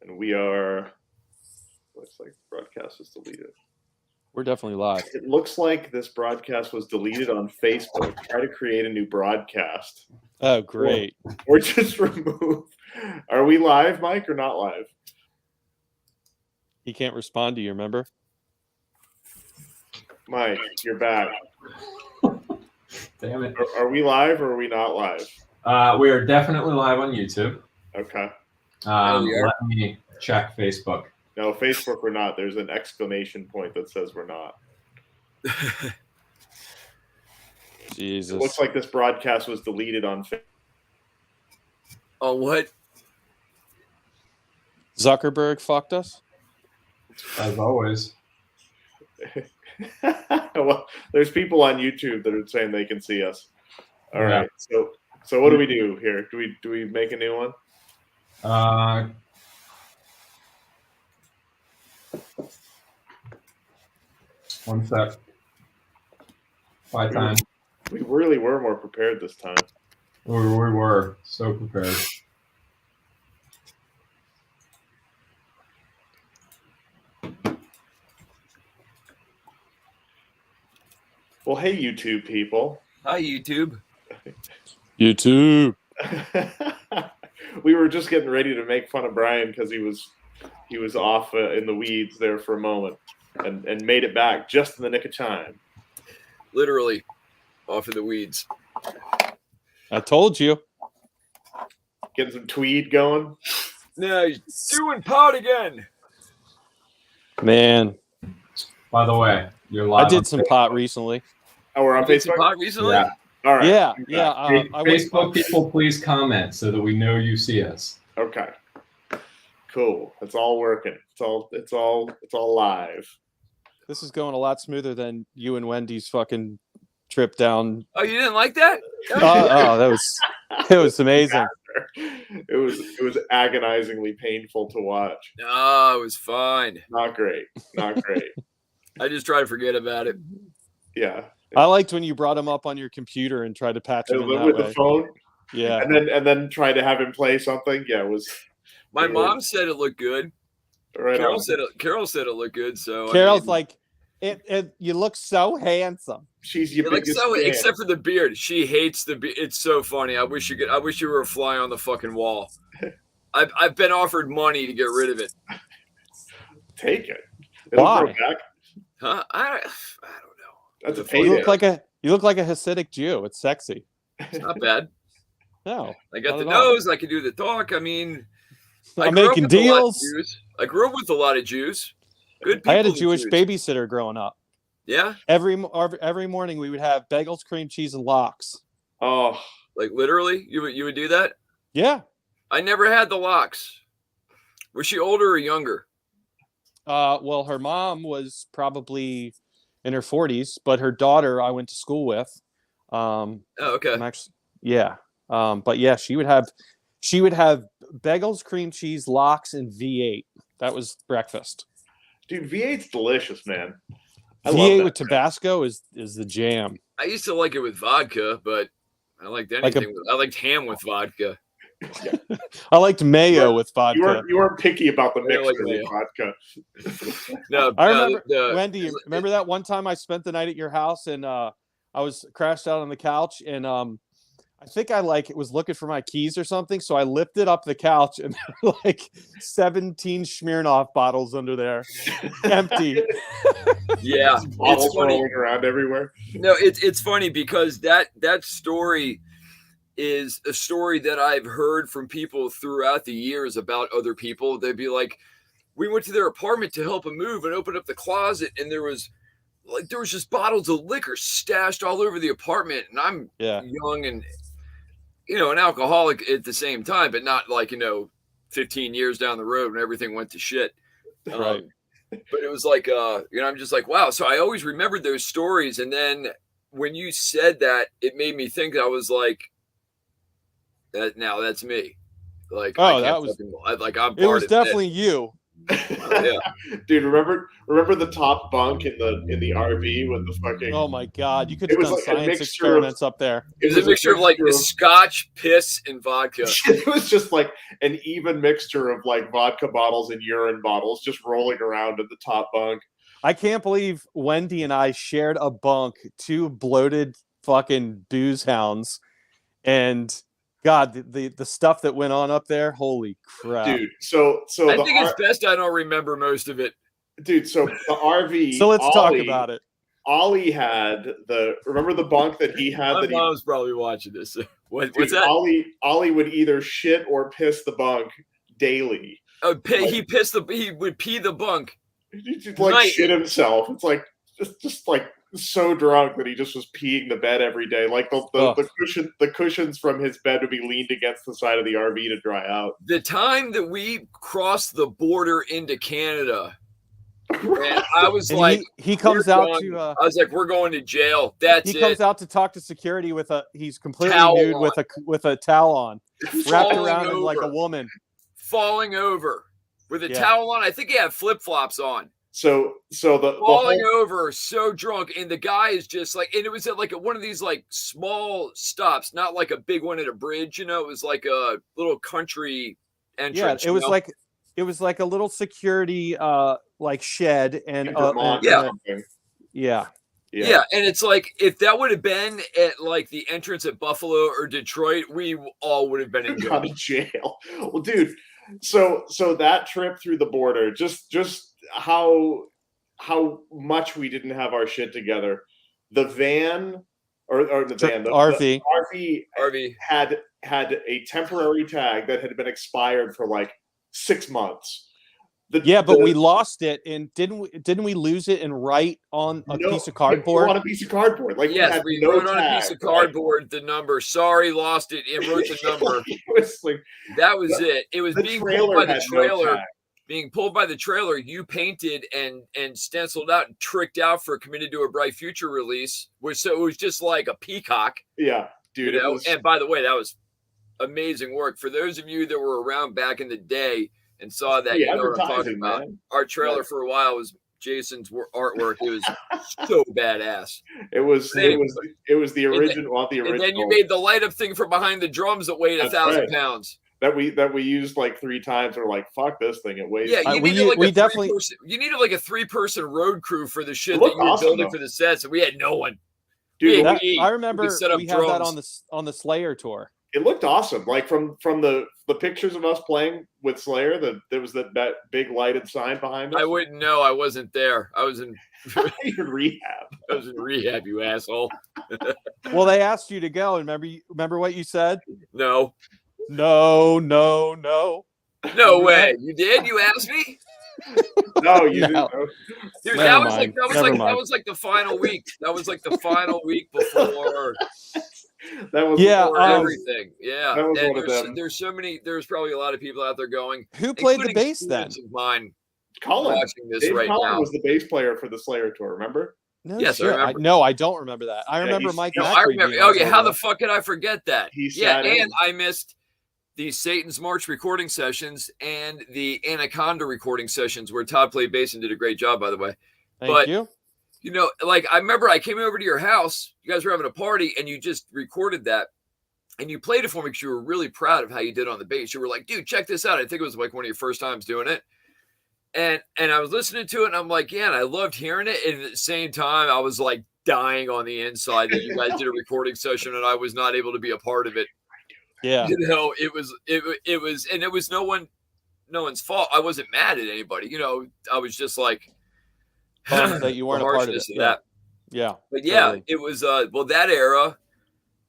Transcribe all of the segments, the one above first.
And we are, looks like the broadcast was deleted. We're definitely live. It looks like this broadcast was deleted on Facebook. Try to create a new broadcast. Oh, great. Or just remove. Are we live, Mike, or not live? He can't respond to you, remember? Mike, you're back. Damn it. Are we live or are we not live? We are definitely live on YouTube. Okay. Let me check Facebook. No, Facebook we're not. There's an exclamation point that says we're not. Jesus. It looks like this broadcast was deleted on Facebook. Oh, what? Zuckerberg fucked us? As always. Well, there's people on YouTube that are saying they can see us. All Yeah. right. So what do we do here? Do we make a new one? One sec. By time. We really were more prepared this time. We were so prepared. Well, hey, YouTube people. Hi, YouTube. YouTube. We were just getting ready to make fun of Brian because he was off in the weeds there for a moment and made it back just in the nick of time. Literally off in the weeds. I told you. Getting some tweed going. No, he's doing pot again. Man, By the way, you're live. I did some pot recently. Oh, we're on You did some Facebook? pot recently? Yeah. All right. Yeah. Facebook people, please comment so that we know you see us. Okay. Cool. It's all working. It's all live. This is going a lot smoother than you and Wendy's fucking trip down. Oh, you didn't like that? It was amazing. It was agonizingly painful to watch. No, it was fine. Not great. Not great. I just try to forget about it. Yeah. I liked when you brought him up on your computer and tried to patch him in that With way. the phone. Yeah. And then try to have him play something. Yeah, it was. My mom said it looked good. Right Carol on. said it looked good. So Carol's like, it. You look so handsome. She's your like biggest so, fan. except for the beard. She hates the beard. It's so funny. I wish you were a fly on the fucking wall. I've been offered money to get rid of it. Take it. It'll Why? grow back. Huh? I don't know. That's a You payday. look like a Hasidic Jew. It's sexy. It's not bad. No. I got Not the at all. nose. I can do the talk. I mean, I'm grew up making with a lot of deals. Jews. I grew up with a lot of Jews. Good people. I had a the Jewish Jews. babysitter growing up. Yeah, Every morning we would have bagels, cream cheese, and lox. Oh, like literally, you would do that. Yeah. I never had the locks. Was she older or younger? Well, her mom was probably in her 40s, but her daughter I went to school with. Oh, okay. I'm actually, yeah. But yeah, she would have bagels, cream cheese, lox, and V8. That was breakfast. dude, V8's delicious, man. I love V8 that with crap. Tabasco is the jam. I used to like it with vodka, but I liked anything. I liked ham with vodka. I liked mayo with vodka. You weren't picky about the I like mixture with vodka. No, I remember the- Wendy. Remember that one time I spent the night at your house and I was crashed out on the couch and I think I was looking for my keys or something, so I lifted up the couch and there were like 17 Smirnoff bottles under there, empty. yeah, Bottles it's funny. rolling around everywhere. No, it's funny because that story is a story that I've heard from people throughout the years about other people. They'd be like, we went to their apartment to help them move and open up the closet, and there was just bottles of liquor stashed all over the apartment. And I'm young and an alcoholic at the same time, but not 15 years down the road when everything went to shit. Right. But it was like, I'm just like, wow. So I always remembered those stories. And then when you said that, it made me think. I was like, now that's me. Like, Oh, I'm it was part of definitely you. Yeah. Dude, remember the top bunk in the RV with the fucking. Oh my God, you could It have was done like a science mixture experiments up there. It was a mixture of like scotch, piss, and vodka. It was just like an even mixture of like vodka bottles and urine bottles just rolling around at the top bunk. I can't believe Wendy and I shared a bunk, two bloated fucking booze hounds, and God, the stuff that went on up there, holy crap. Dude, so I think it's best I don't remember most of it. Dude, so the RV. So let's talk about it. Ollie had remember the bunk that he had. My mom's probably watching this. What's that? Ollie would either shit or piss the bunk daily. Oh, he would pee the bunk. He'd like shit himself. It's like just like so drunk that he just was peeing the bed every day. Like the cushions from his bed would be leaned against the side of the RV to dry out. The time that we crossed the border into Canada, and I was and like, he comes out to. I was like, we're going to jail. That's it. He comes out to talk to security he's completely nude with a towel on, wrapped around him like a woman, falling over with a towel on. I think he had flip flops on. So the falling over, so drunk, and the guy is just like, and it was at like one of these like small stops, not like a big one at a bridge. You know, it was like a little country entrance. Yeah, it was like a little security like shed and yeah. And it's like if that would have been at like the entrance at Buffalo or Detroit, we all would have been in jail. Well, dude, so that trip through the border, just how much we didn't have our shit together. The van or the van, the RV had a temporary tag that had been expired for like 6 months. But we lost it, and didn't we lose it and write on a piece of cardboard? On a piece of cardboard, like yes, we wrote on a piece of cardboard the number. Sorry, lost it. And wrote the number. That was it. It was being pulled by the trailer. Being pulled by the trailer, you painted and stenciled out and tricked out for Committed to a Bright Future release. So it was just like a peacock. Yeah, dude. And by the way, that was amazing work. For those of you that were around back in the day and saw that, you know what I'm talking about. Man. Our trailer for a while was Jason's artwork. It was so badass. It was the original. And then you made the light up thing from behind the drums that weighed 1,000 pounds. That we used like 3 times. We're like, fuck this thing. It weighs. Yeah, you needed like a 3-person road crew for the shit that you were building for the sets, and we had no one. Dude, I remember we had that on the Slayer tour. It looked awesome. Like from the pictures of us playing with Slayer, there was that big lighted sign behind us. I wouldn't know. I wasn't there. I was in rehab. I was in rehab, you asshole. Well, they asked you to go, and remember what you said? No. No way. You did? You asked me? No, you didn't. Dude, that was like the final week. That was like the final week before. That was everything. Yeah. That was one of them. There's probably a lot of people out there going. Who played the bass then? Of mine. Colin. Watching this Dave right Colin now. was the bass player for the Slayer tour. Remember? No, yes, shit. I remember. No, I don't remember that. I remember Mike. I remember. Oh yeah, how the fuck could I forget that? And I missed the Satan's March recording sessions and the Anaconda recording sessions where Todd played bass and did a great job, by the way. Thank you. You know, like I remember I came over to your house. You guys were having a party, and you just recorded that, and you played it for me because you were really proud of how you did on the bass. You were like, "Dude, check this out." I think it was like one of your first times doing it. And I was listening to it, and I'm like, yeah, and I loved hearing it. And at the same time, I was like dying on the inside that you guys did a recording session, and I was not able to be a part of it. Yeah, you know, it was, and it was no one's fault. I wasn't mad at anybody. You know, I was just like that you weren't a part of it. Yeah, but yeah, totally. It was that era,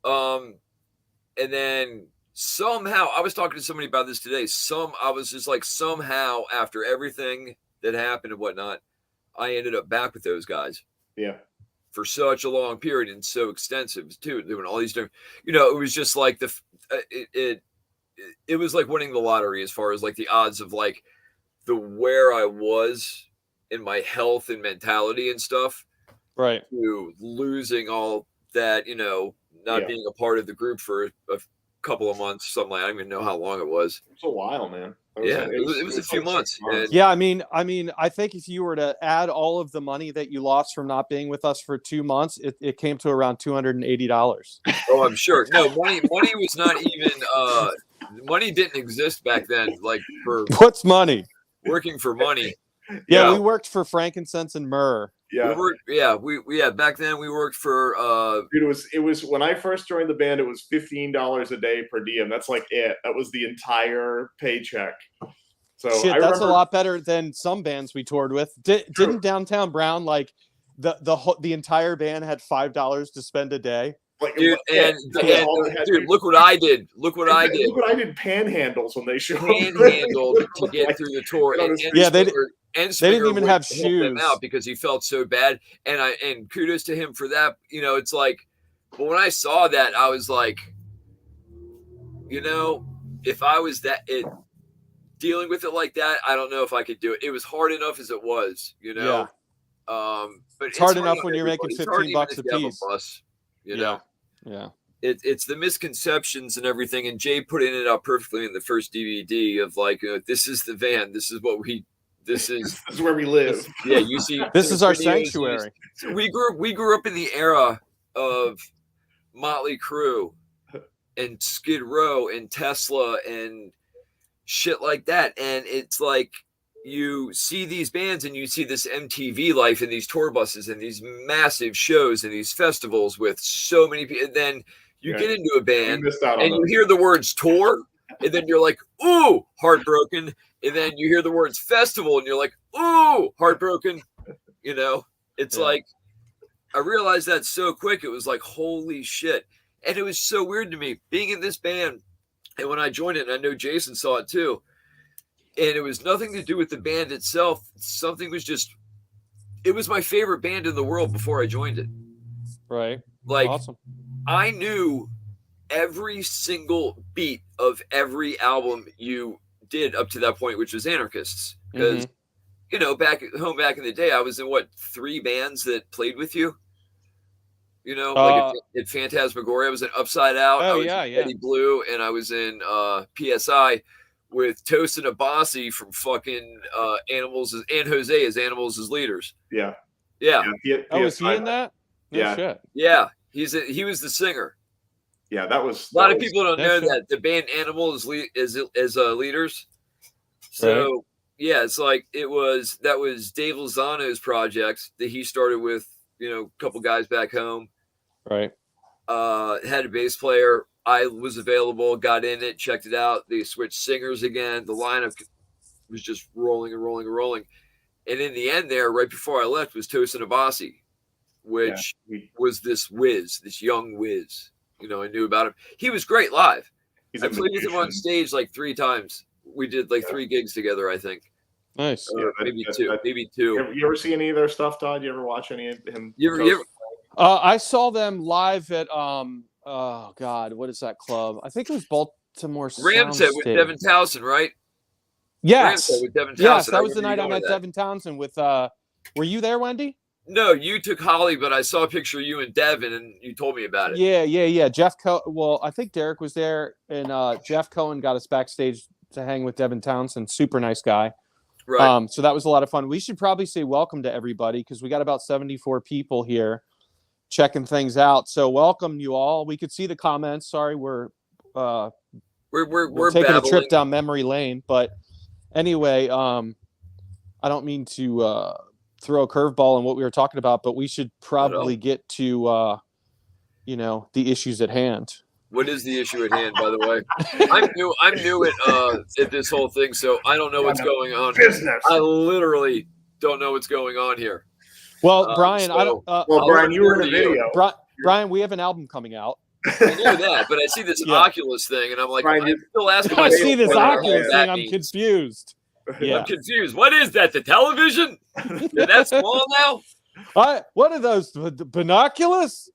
and then. Somehow, I was talking to somebody about this today. I was just like, somehow, after everything that happened and whatnot, I ended up back with those guys. Yeah. For such a long period and so extensive too, doing all these different. You know, it was just like it was like winning the lottery as far as like the odds of like where I was in my health and mentality and stuff. Right. To losing all that, you know, not being a part of the group for a couple of months, something like I don't even know how long it was. It was a while, man. It was a few like months. 6 months. Yeah, I mean, I think if you were to add all of the money that you lost from not being with us for 2 months, it came to around $280. Oh, I'm sure. No, money was not even money didn't exist back then, like for What's money? working for money. Yeah, we worked for frankincense and myrrh. Yeah. We back then we worked for Dude, it was when I first joined the band, it was $15 a day per diem. That's like it. That was the entire paycheck. So Shit, that's a lot better than some bands we toured with. Didn't Downtown Brown, like the entire band had $5 to spend a day? Like, dude, dude, look what I did. Look what I did. Look what I did. Panhandles when they showed up. Panhandled to get through the tour. And they didn't even have shoes out because he felt so bad. And kudos to him for that. You know, it's like, but when I saw that, I was like, you know, if I was dealing with it like that, I don't know if I could do it. It was hard enough as it was, you know. Yeah. But it's hard enough when you're making $15 a piece. Bus, you know. Yeah. It's the misconceptions and everything. And Jay put it out perfectly in the first DVD of like, this is the van. This is what this is where we live. Yeah, you see, this is our sanctuary. We grew up in the era of Motley Crue and Skid Row and Tesla and shit like that. And it's like you see these bands and you see this MTV life and these tour buses and these massive shows and these festivals with so many people. And then you get into a band and you hear the words tour, and then you're like, ooh, heartbroken. And then you hear the words festival and you're like, ooh, heartbroken. You know, it's like, I realized that so quick. It was like, holy shit. And it was so weird to me being in this band. And when I joined it, and I know Jason saw it too, and it was nothing to do with the band itself. Something was just, it was my favorite band in the world before I joined it. Right. Like, awesome. I knew every single beat of every album you did up to that point, which was Anarchists. Because, you know, back at home, back in the day, I was in 3 bands that played with you. You know, like at Phantasmagoria, I was in Upside Out. I was in Eddie Blue, and I was in PSI with Toast and Abasi from fucking Animals and Jose as Animals as leaders. Yeah. Was he in that? No shit. Yeah, he was the singer. Yeah, that was a lot of people don't know that the band Animal is leaders. So it's like that was Dave Lozano's project that he started with, you know, a couple guys back home. Right. Had a bass player. I was available, got in it, checked it out. They switched singers again. The lineup was just rolling and rolling and rolling. And in the end there, right before I left, was Tosin Abasi, which was this young whiz. You know, I knew about him. He was great live. I played with him on stage like 3 times. We did like 3 gigs together, I think. Nice. Maybe two. You ever see any of their stuff, Todd? You ever watch any of him? I saw them live at oh God, what is that club? I think it was Baltimore Ramsey with Devin Townsend, right? Yes. Ramsey with Devin Townsend. Yes, that was the night I met Devin Townsend with were you there, Wendy? No, you took Holly, but I saw a picture of you and Devin and you told me about it. Yeah. Jeff well, I think Derek was there, and Jeff Cohen got us backstage to hang with Devin Townsend. Super nice guy. Right. So that was a lot of fun. We should probably say welcome to everybody because we got about 74 people here checking things out. So welcome you all. We could see the comments. Sorry, we're taking babbling. a trip down memory lane, but anyway, I don't mean to throw a curveball on what we were talking about, but we should probably get to you know, the issues at hand. What is the issue at hand, by the way? I'm new at this whole thing, so I don't know what's going on. Business. I literally don't know what's going on here. Well, Brian, Brian, you were in a video. Brian, we have an album coming out. I know that, but I see this Oculus thing, and I'm like, Brian, I'm still asking I myself. see this Oculus thing. I'm means. confused. Yeah. I'm confused. What is that? The television? Is that small now? What are those? Binoculars?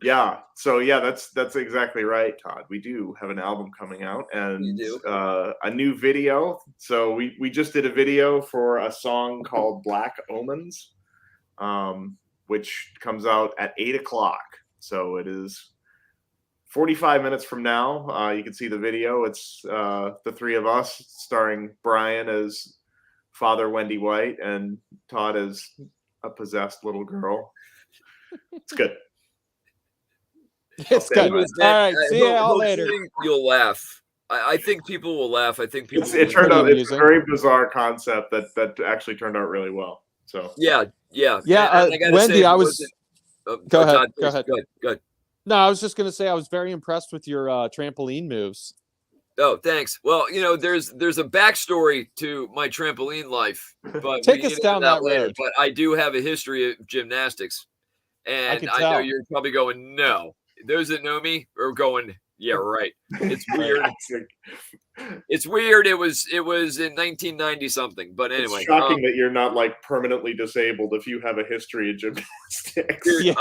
Yeah. So that's exactly right, Todd. We do have an album coming out and a new video. So we just did a video for a song called Black Omens, which comes out at 8:00. So it is 45 minutes from now, you can see the video. It's the three of us, starring Brian as Father Wendy White and Todd as a possessed little girl. It's good. It's good. All right, see you all later. You'll laugh. I think people will laugh. I think people. It turned out it's a very bizarre concept that actually turned out really well. So yeah. And Wendy, I was. Go ahead. Go ahead. No, I was just going to say I was very impressed with your trampoline moves. Oh, thanks. Well, there's a backstory to my trampoline life, but take us down that road. But I do have a history of gymnastics, and I know you're probably going, no. Those that know me are going, yeah, right. It's weird. It's weird. It was in 1990 something. But anyway, it's shocking that you're not like permanently disabled if you have a history of gymnastics. Dude,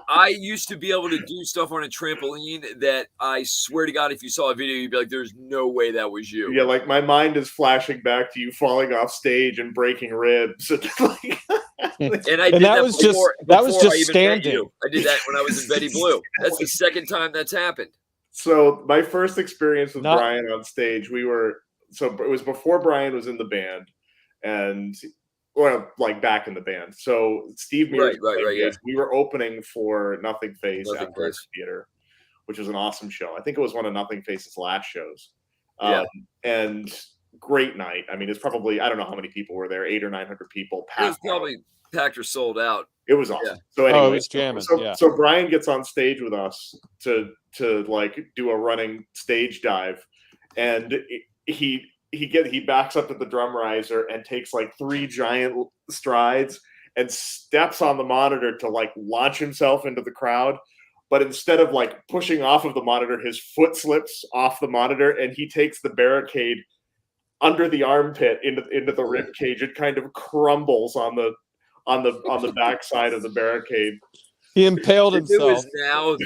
I used to be able to do stuff on a trampoline that I swear to God, if you saw a video, you'd be like, "There's no way that was you." Yeah, like my mind is flashing back to you falling off stage and breaking ribs. And I did that was just standing. I did that when I was in Betty Blue. That's the second time that's happened. So my first experience with Brian on stage, it was before Brian was in the band, and like back in the band. So Steve Mears, we were opening for Nothing Face at Brooks Theater, which was an awesome show. I think it was one of Nothing Face's last shows. And great night. I mean, it's probably, I don't know how many people were there, 800 or 900 people. It was probably packed or sold out. It was awesome. So anyway, it was jamming. So Brian gets on stage with us to like do a running stage dive, and he backs up to the drum riser and takes like 3 giant strides and steps on the monitor to like launch himself into the crowd. But instead of like pushing off of the monitor, his foot slips off the monitor and he takes the barricade under the armpit into the rib cage. It kind of crumbles on the backside of the barricade. He impaled himself.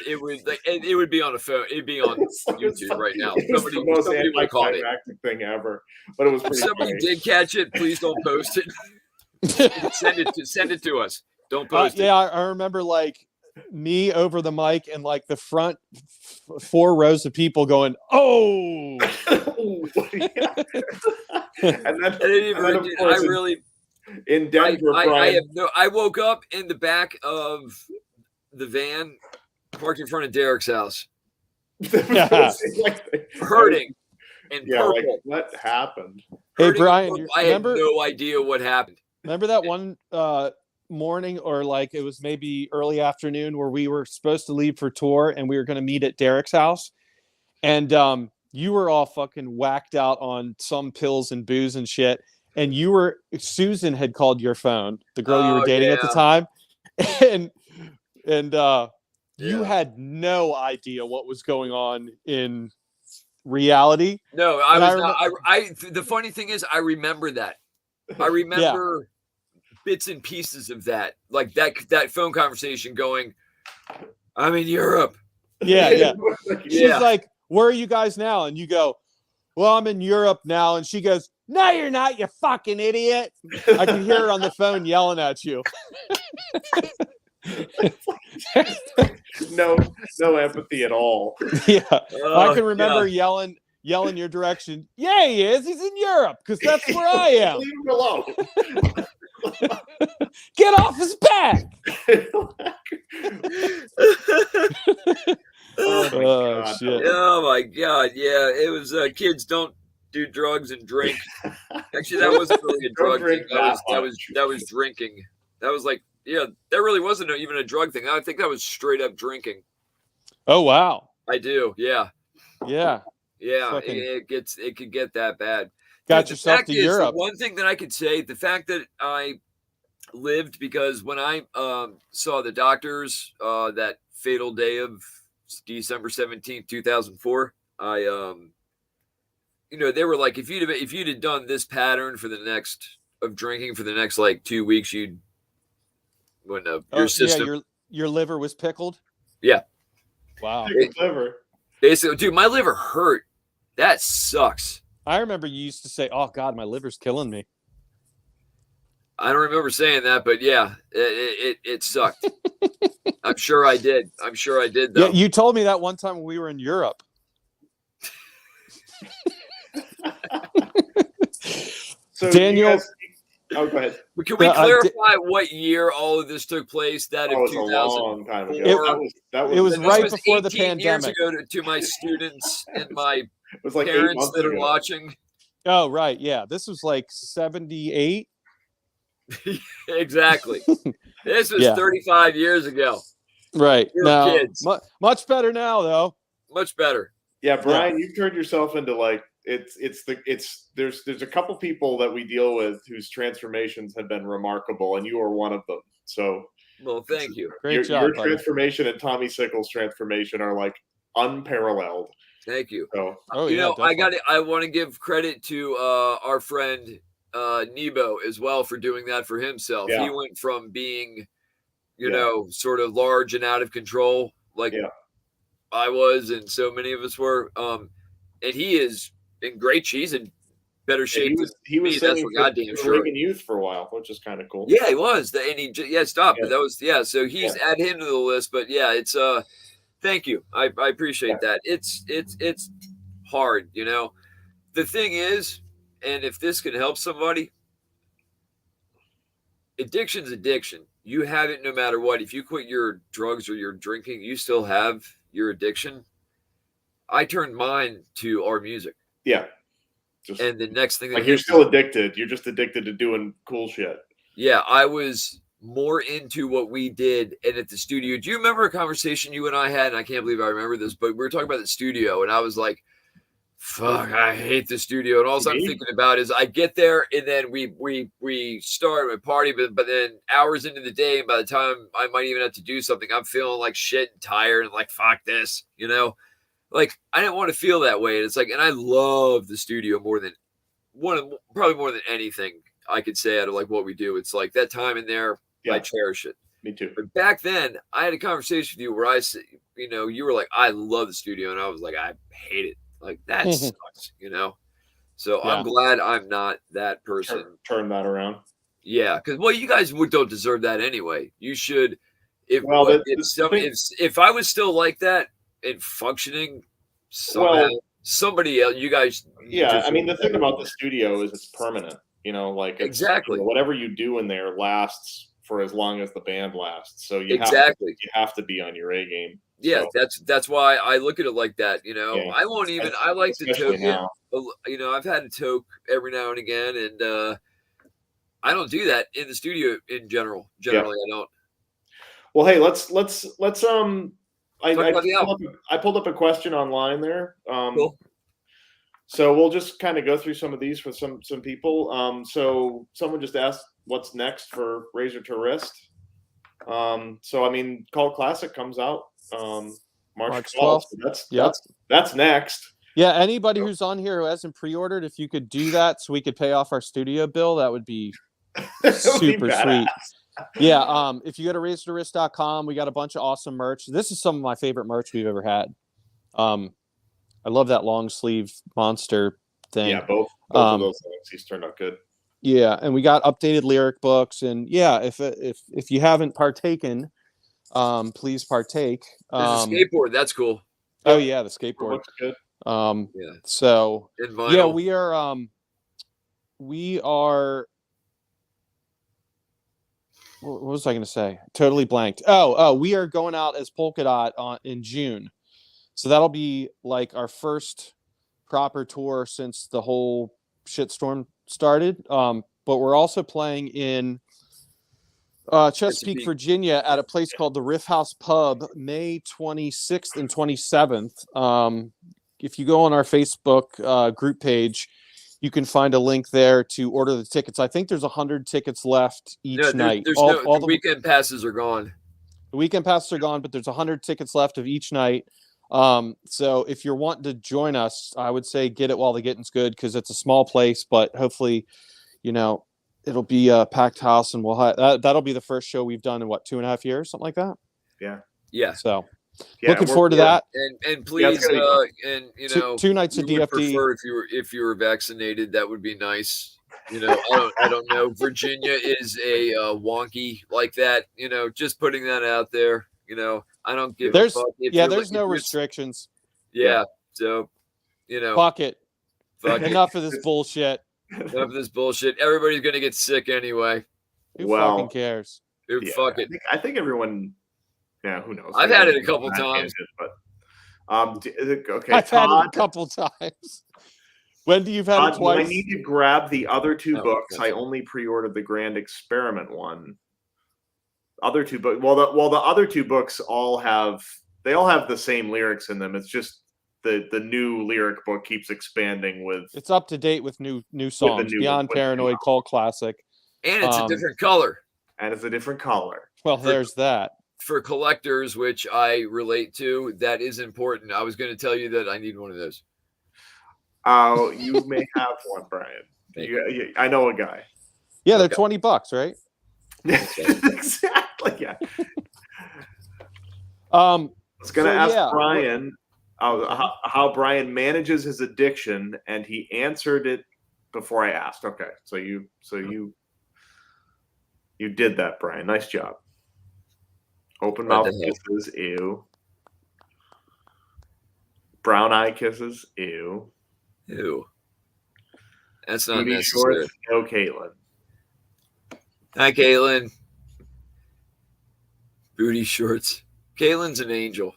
It would be on a phone. It'd be on YouTube right now. Somebody would caught it. Thing ever, but it was pretty. Somebody did catch it. Please don't post it. Send it to us. Don't post it. Yeah, I remember like me over the mic and like the front 4 rows of people going, "Oh!" In Denver, I woke up in the back of the van parked in front of Derek's house, hurting and purple. Like, what happened? Hey, Brian, I had no idea what happened. Remember that one morning, or like it was maybe early afternoon, where we were supposed to leave for tour and we were going to meet at Derek's house, and you were all fucking whacked out on some pills and booze and shit. And Susan had called your phone, the girl you were dating at the time. And you had no idea what was going on in reality. No, the funny thing is, I remember that. I remember bits and pieces of that. Like that phone conversation going, I'm in Europe. Yeah. She's like, where are you guys now? And you go, well, I'm in Europe now. And she goes, no, you're not, you fucking idiot. I can hear her on the phone yelling at you. No empathy at all. Yeah. I can remember yelling your direction. Yeah, he is. He's in Europe because that's where I am. Leave him alone. Get off his back. Shit. Oh my God. Yeah. It was kids don't do drugs and drink. Actually, that wasn't really a drug thing. That was drinking. That was like, that really wasn't even a drug thing. I think that was straight up drinking. Oh wow. I do. Yeah. Yeah. It could get that bad. Got yourself to Europe. One thing that I could say, the fact that I lived, because when I saw the doctors that fatal day of December 17th, 2004, I they were like, if you'd have done this pattern of drinking for the next like 2 weeks, your system. Yeah, your liver was pickled. Yeah. Wow. Liver. Basically, dude, my liver hurt. That sucks. I remember you used to say, "Oh God, my liver's killing me." I don't remember saying that, but yeah, it sucked. I'm sure I did. I'm sure I did, though. Yeah, you told me that one time when we were in Europe. So Daniel, oh, go ahead. Can we clarify what year all of this took place? That Oh, of it's a long time ago. It was right before the 18 years pandemic. ago to my students and my it was like parents that are watching. Oh, right. Yeah. This was like 78. Exactly. This was 35 years ago. Right. We were now, kids. Much better now, though. Much better. Yeah, Brian, you've turned yourself into like there's a couple people that we deal with whose transformations have been remarkable, and you are one of them. So, well, thank you. Great job. Your transformation and Tommy Sickles' transformation are like unparalleled. Thank you. So, I want to give credit to our friend Nebo as well for doing that for himself. Yeah. He went from being, you know, sort of large and out of control, like I was, and so many of us were. And he is in great shape. He's in better shape. He was that's for goddamn sure. Reagan Youth for a while, which is kind of cool. Yeah, he was. And he but that was So he's add him to the list. But yeah, it's thank you. I appreciate that. It's hard, you know. The thing is, and if this can help somebody, addiction's addiction. You have it no matter what. If you quit your drugs or your drinking, you still have your addiction. I turned mine to our music. Yeah. And the next thing, like, you're still addicted. You're just addicted to doing cool shit. Yeah, I was more into what we did and at the studio. Do you remember a conversation you and I had? And I can't believe I remember this, but we were talking about the studio, and I was like, fuck, I hate the studio. And all I'm thinking about is I get there, and then we start a party, but then hours into the day, and by the time I might even have to do something, I'm feeling like shit and tired and like, fuck this, you know? Like, I didn't want to feel that way. And it's like, and I love the studio probably more than anything I could say out of like what we do. It's like that time in there, I cherish it. Me too. But back then, I had a conversation with you where I said, you know, you were like, I love the studio. And I was like, I hate it. Like, that sucks, you know? So I'm glad I'm not that person. Turn that around. Yeah. Because, well, you guys don't deserve that anyway. You should. If I was still like that and functioning somehow, somebody else, you guys. Yeah. I mean, the thing about the studio is it's permanent, you know, like exactly whatever you do in there lasts for as long as the band lasts. So you have to be on your A game. Yeah, so. That's why I look at it like that. You know, I won't even. I like to toke it. You know, I've had a toke every now and again, and I don't do that in the studio in general. Generally, I don't. Well, hey, let's I pulled up a question online there. Cool. So we'll just kind of go through some of these for some people. So someone just asked, what's next for Razor to Wrist? So I mean, Cult Classic comes out March 12th. So that's next. Yeah, anybody who's on here who hasn't pre-ordered, if you could do that so we could pay off our studio bill, that would be super sweet. Yeah, if you go to razortowrist.com, we got a bunch of awesome merch. This is some of my favorite merch we've ever had. I love that long sleeve monster thing. Yeah, both of those things. He's turned out good. Yeah, and we got updated lyric books, and yeah, if you haven't partaken, please partake. There's a skateboard. That's cool. Oh yeah, the skateboard looks good. So yeah, we are. What was I going to say? Totally blanked. Oh, we are going out as Polka Dot in June, so that'll be like our first proper tour since the whole shitstorm started. But we're also playing in Chesapeake, Virginia, at a place called the Riff House Pub, May 26th and 27th. If you go on our Facebook group page, you can find a link there to order the tickets. I think there's 100 tickets left each night. The weekend passes are gone. The weekend passes are gone, but there's 100 tickets left of each night. So if you're wanting to join us, I would say get it while the getting's good, because it's a small place, but hopefully, you know, it'll be a packed house, and that'll be the first show we've done in 2.5 years, something like that. Yeah. So looking forward to that. And please, and you know, 2 nights of DFD. Prefer if you were vaccinated, that would be nice. I don't know. Virginia is a wonky like that. Just putting that out there. I don't give a fuck. There's no restrictions. Yeah. So, Fuck it. fuck it. Enough of this bullshit. Enough of this bullshit. Everybody's gonna get sick anyway. Who fucking cares? Yeah, Fuck it. I think everyone. Yeah, who knows? I've had it a couple times. But okay, I've had Todd, it a couple times. Wendy, you've had Todd, it twice. I need to grab the other two Oh, books. okay. I only pre-ordered the Grand Experiment one. Other two books. Well, the other two books all have the same lyrics in them. It's just the new lyric book keeps expanding with. It's up to date with new songs. Beyond Paranoid, cult classic, and it's a different color. And it's a different color. Well, there's that. For collectors, which I relate to, that is important. I was going to tell you that I need one of those. Oh, you may have one, Brian. I know a guy. Yeah, they're $20, right? Exactly. Yeah. I was going to ask Brian how Brian manages his addiction, and he answered it before I asked. Okay, so you did that, Brian. Nice job. Open mouth kisses, ew. Brown eye kisses, ew. Ew. That's not Booty necessary. Shorts, no, Caitlin. Hi, Caitlin. Booty shorts. Caitlin's an angel.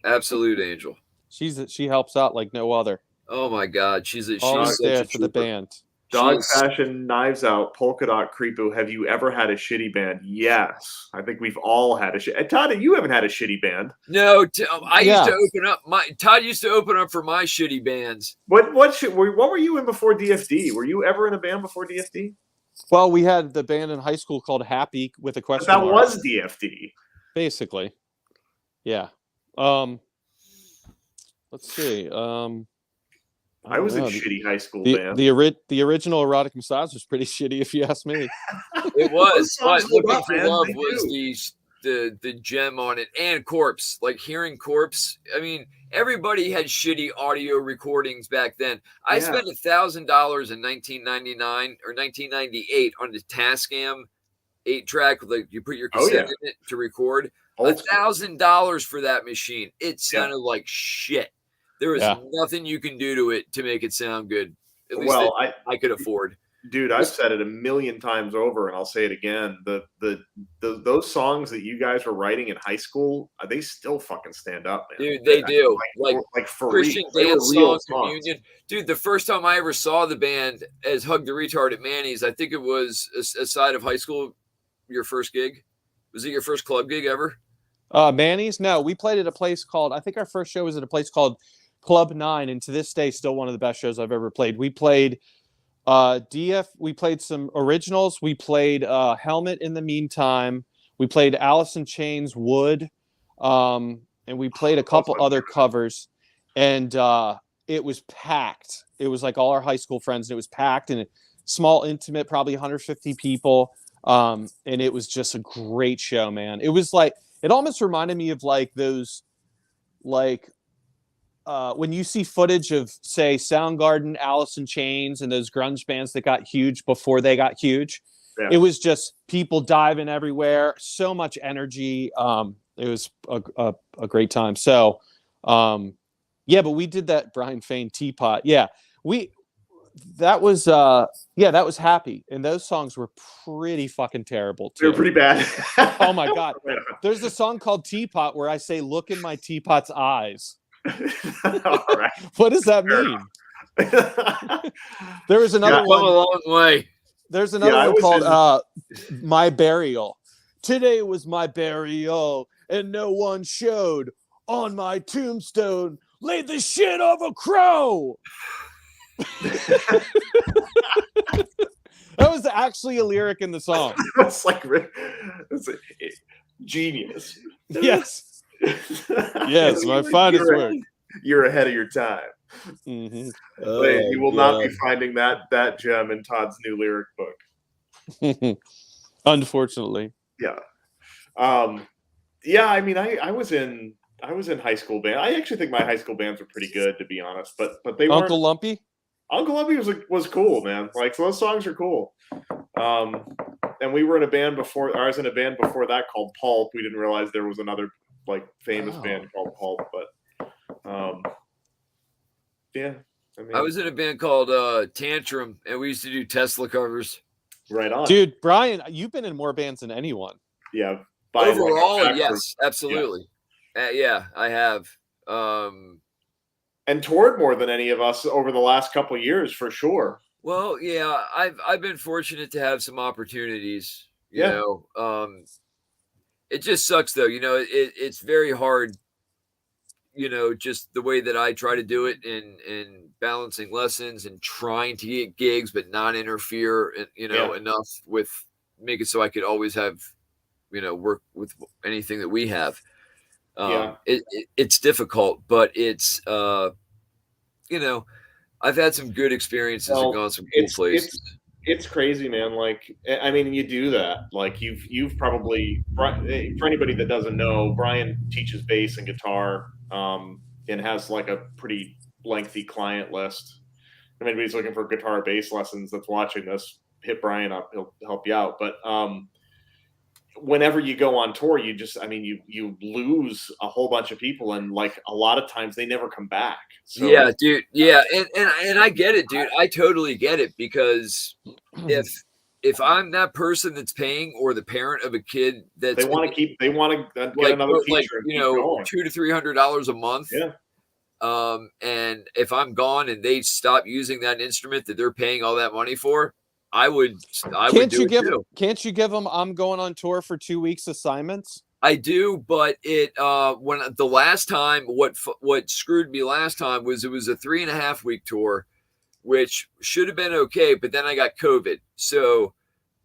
Absolute angel. She helps out like no other. Oh my God, she's always such there a for the band. Dog Fashion, Knives Out, Polka Dot Creepo. Have you ever had a shitty band? Yes, I think we've all had a shitty. Todd, you haven't had a shitty band. No, I used to open up. Todd used to open up for my shitty bands. What were you in before DFD? Were you ever in a band before DFD? Well, we had the band in high school called Happy with a question mark. That mark. was DFD. Basically. Yeah. Let's see. I was in shitty high school band. The original Erotic Massage was pretty shitty, if you ask me. It was. But Looking for Love was the gem on it, and Corpse. Like hearing Corpse. I mean, everybody had shitty audio recordings back then. I spent $1,000 in 1999 or 1998 on the Tascam 8-track. Like you put your cassette in it to record. $1,000 for that machine. It sounded like shit. There was nothing you can do to it to make it sound good. At least I could afford. Dude, I've said it a million times over, and I'll say it again. Those songs that you guys were writing in high school, they still fucking stand up, man. Dude, they do. Like for Christian real. dance songs, Communion. Dude, the first time I ever saw the band as Hug the Retard at Manny's, I think it was aside of high school, your first gig. Was it your first club gig ever? Manny's? No, we played at a place called, I think our first show was at a place called Club 9, and to this day, still one of the best shows I've ever played. We played DF, we played some originals, we played Helmet in the Meantime, we played Alice in Chains, Wood, and we played a couple other covers, and it was packed. It was like all our high school friends, and it was packed, and small, intimate, probably 150 people, and it was just a great show, man. It was like, it almost reminded me of like those, like, when you see footage of, say, Soundgarden, Alice in Chains, and those grunge bands that got huge before they got huge, it was just people diving everywhere, so much energy. It was a great time. So, but we did that Brian Fain Teapot. Yeah, that was Happy, and those songs were pretty fucking terrible too. They were pretty bad. Oh my God, there's a song called Teapot where I say, "Look in my teapot's eyes." All right. What does that mean? There was another one. A long way. There's another one called My Burial. Today was my burial, and no one showed. On my tombstone, laid the shit of a crow. That was actually a lyric in the song. It's like genius. Yes. Yes, my finest work. You're ahead of your time. Mm-hmm. You will not be finding that gem in Todd's new lyric book. Unfortunately. Yeah. I mean, I was in high school band. I actually think my high school bands were pretty good, to be honest. But they weren't. Uncle Lumpy? Uncle Lumpy was cool, man. Like those songs are cool. And we were in a band before. I was in a band before that called Pulp. We didn't realize there was another like famous band called Pulp, but yeah. I mean, I was in a band called Tantrum, and we used to do Tesla covers. right on, Dude. Brian, you've been in more bands than anyone. Yeah. Overall, yes, absolutely. Yeah, I have. And toured more than any of us over the last couple of years, for sure. Well, yeah, I've been fortunate to have some opportunities. You Yeah. know, it just sucks though. You know, it's very hard. You know, just the way that I try to do it in balancing lessons and trying to get gigs, but not interfere, you know, enough with make it so I could always have, you know, work with anything that we have. It's difficult, but it's, you know, I've had some good experiences and gone some cool places. It's crazy, man. Like, I mean, you do that. Like, you've probably, for anybody that doesn't know, Brian teaches bass and guitar, and has like a pretty lengthy client list. If anybody's looking for guitar or bass lessons that's watching this, hit Brian up. He'll help you out. But whenever you go on tour, you lose a whole bunch of people, and like a lot of times they never come back. So, yeah, dude. Yeah, and I get it, dude. I totally get it, because if I'm that person that's paying, or the parent of a kid that's they want to get another teacher, like, you know, $200 to $300 a month. Yeah. And if I'm gone and they stop using that instrument that they're paying all that money for, I would do it too. Can't you give them I'm going on tour for 2 weeks assignments? I do, but when the last time, what screwed me last time was it was a 3.5 week tour, which should have been okay, but then I got COVID, so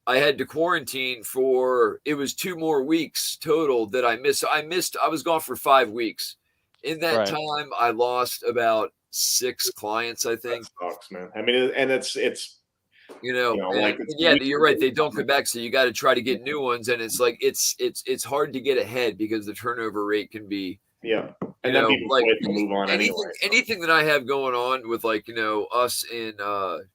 I had to quarantine for, it was 2 more weeks total that I missed. I was gone for 5 weeks. In that time, I lost about 6 clients, I think. That sucks, man. I mean, and it's you're right. They don't come back, so you got to try to get new ones, and it's like it's hard to get ahead because the turnover rate can be and then people like move on anything that I have going on with, like, you know, us in the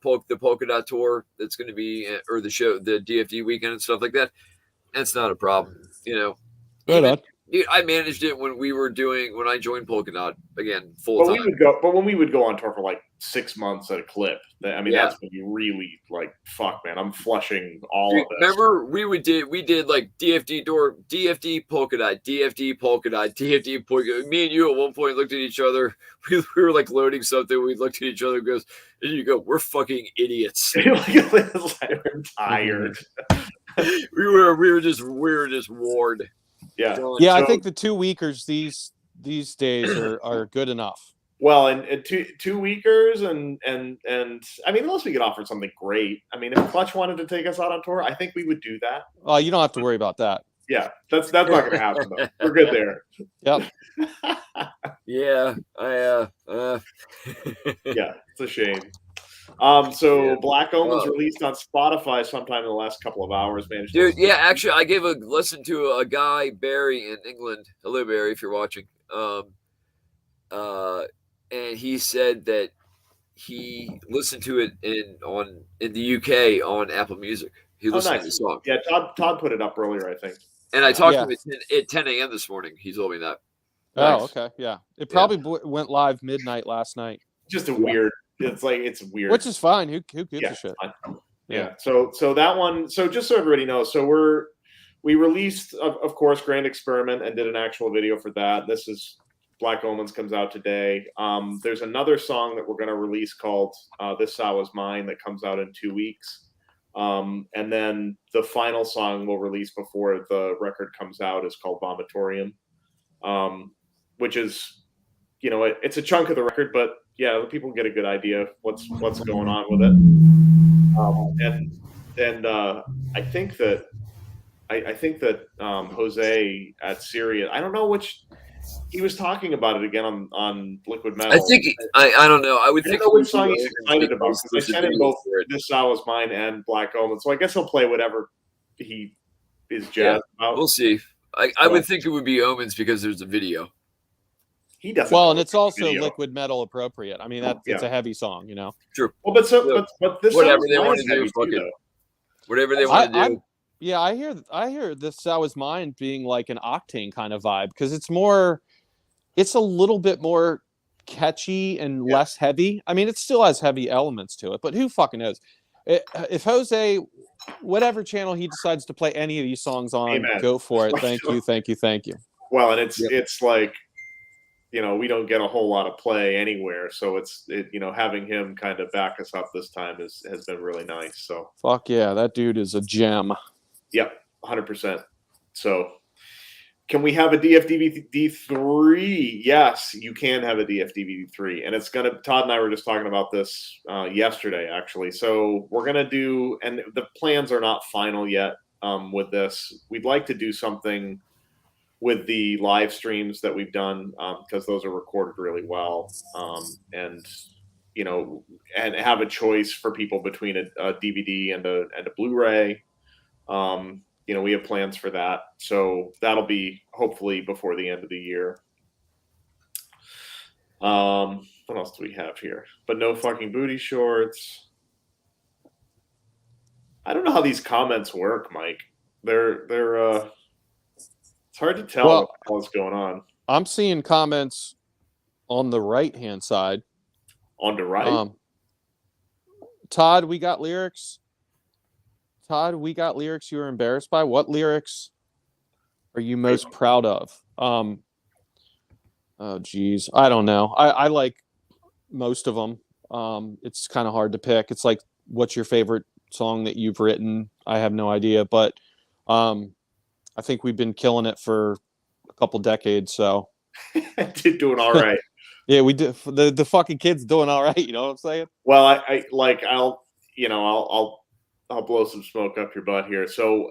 Polka Dot tour that's going to be, or the show, the DFD weekend and stuff like that. That's not a problem, you know. Right on. Dude, I managed it when I joined Polka Dot again full time. But when we would go on tour for like 6 months at a clip, I mean, that's when you really like, fuck, man, I'm flushing all of this. Remember, we did like DFD Polka Dot, DFD Polka Dot, DFD Polka Dot. Me and you at one point looked at each other. We were like loading something. We looked at each other and you go, "We're fucking idiots." I'm tired. we were just warned. Yeah. Yeah, I think the 2 weekers these days are good enough. Well, and two weekers and I mean, unless we get offered something great. I mean, if Clutch wanted to take us out on tour, I think we would do that. Oh, you don't have to worry about that. Yeah, that's not going to happen though. We're good there. Yep. Yeah, yeah, it's a shame. Black Omens released on Spotify sometime in the last couple of hours, man. Dude, yeah, actually, I gave a listen to a guy, Barry, in England. Hello, Barry, if you're watching. And he said that he listened to it in the UK on Apple Music. He listened to the song. Yeah, Todd put it up earlier, I think. And I talked to him at 10 a.m. this morning. He told me that. Oh, okay, yeah. It probably went live midnight last night. Just a weird. It's weird. Which is fine. Who gives a shit? Yeah. So that one. So just so everybody knows, we released, of course, Grand Experiment and did an actual video for that. This is Black Omens comes out today. There's another song that we're going to release called "This Sow Is Mine" that comes out in 2 weeks. And then the final song we'll release before the record comes out is called "Momentorium," which is, it's a chunk of the record, but yeah, people get a good idea of what's going on with it. And I think that Jose at Syria, I don't know which. He was talking about it again on Liquid Metal. I think I don't know. I would think which song he's excited about. I sent him both "This Sow Is Mine" and "Black Omen," so I guess he'll play whatever he is jazzed about. We'll see. I would think it would be Omens because there's a video. He doesn't. Well, know and it's the also video. liquid metal appropriate. I mean, it's a heavy song, you know. True. Well, but this Whatever sounds they want nice to do, heavy fuck too, it. though. Whatever they want to do. Yeah, I hear this That Was Mine being like an Octane kind of vibe because it's a little bit more catchy and less heavy. I mean, it still has heavy elements to it, but who fucking knows? If Jose, whatever channel he decides to play any of these songs on, Amen. go for it. Thank you. Well, and it's like, you know, we don't get a whole lot of play anywhere, so having him kind of back us up this time has been really nice. So fuck yeah, that dude is a gem. Yep, 100%. So, can we have a DFDVD3? Yes, you can have a DFDVD3, and it's gonna. Todd and I were just talking about this yesterday, actually. So we're gonna do, and the plans are not final yet. With this, we'd like to do something with the live streams that we've done because those are recorded really well, and and have a choice for people between a DVD and a Blu-ray. We have plans for that, so that'll be hopefully before the end of the year. What else do we have here? But no fucking booty shorts. I don't know how these comments work, Mike. They're it's hard to tell what the hell is going on. I'm seeing comments on the right-hand side. On the right? Todd, we got lyrics you were embarrassed by. What lyrics are you most proud of? Oh, geez. I don't know. I like most of them. It's kind of hard to pick. It's like, what's your favorite song that you've written? I have no idea, but I think we've been killing it for a couple decades, so. Doing all right. Yeah, we do. The fucking kid's doing all right. You know what I'm saying? Well, I'll blow some smoke up your butt here. So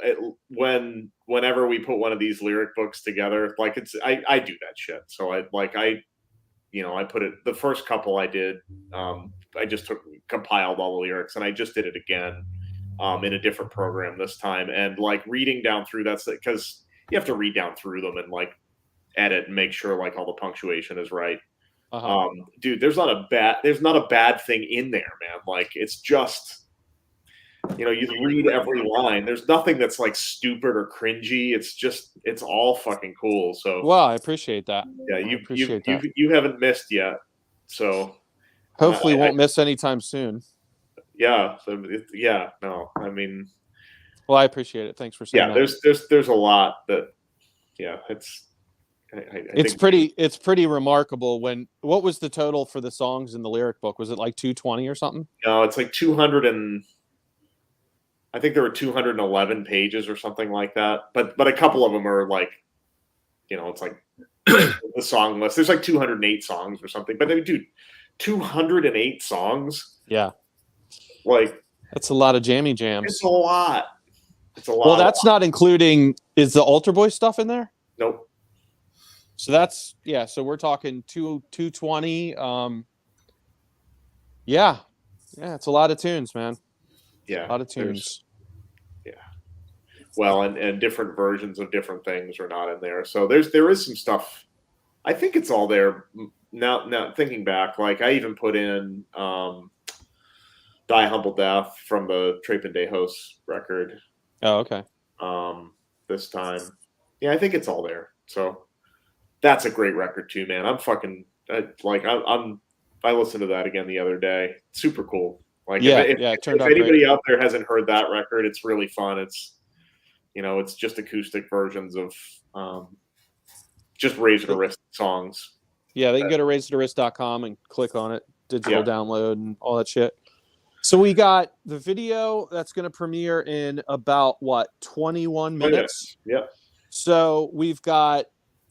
whenever we put one of these lyric books together, like I do that shit. So I put it, the first couple I did, I just compiled all the lyrics, and I just did it again in a different program this time. And like reading down through, that's because you have to read down through them and like edit and make sure like all the punctuation is right. Dude, there's not a bad thing in there, man. Like it's just, you read every line. There's nothing that's like stupid or cringy. It's all fucking cool. So well, I appreciate that. Yeah, you haven't missed yet. So hopefully won't miss anytime soon. Yeah. So no, I mean, well, I appreciate it. Thanks for saying that. There's a lot that, it's pretty remarkable. What was the total for the songs in the lyric book? Was it like 220 or something? No, it's like 200 and I think there were 211 pages or something like that. But a couple of them are like, it's like the song list. There's like 208 songs or something. But dude, 208 songs. Yeah, like that's a lot of jammy jams. It's a lot. Well, that's not including. Is the Altar Boy stuff in there? Nope. So that's So we're talking 220. Yeah, it's a lot of tunes, man. Yeah, a lot of tunes. Yeah. Well, and different versions of different things are not in there. So there is some stuff. I think it's all there now. Thinking back, like I even put in "Die Humble Death" from the Trepidejos record. Oh, okay. This time, yeah, I think it's all there. So. That's a great record too, man. I'm fucking I listened to that again the other day. Super cool. Like if anybody out there hasn't heard that record, it's really fun. It's it's just acoustic versions of just Razor to Wrist songs. Yeah, they can go to razortowrist.com and click on it, digital download and all that shit. So we got the video that's going to premiere in about 21 minutes. Yep. So we've got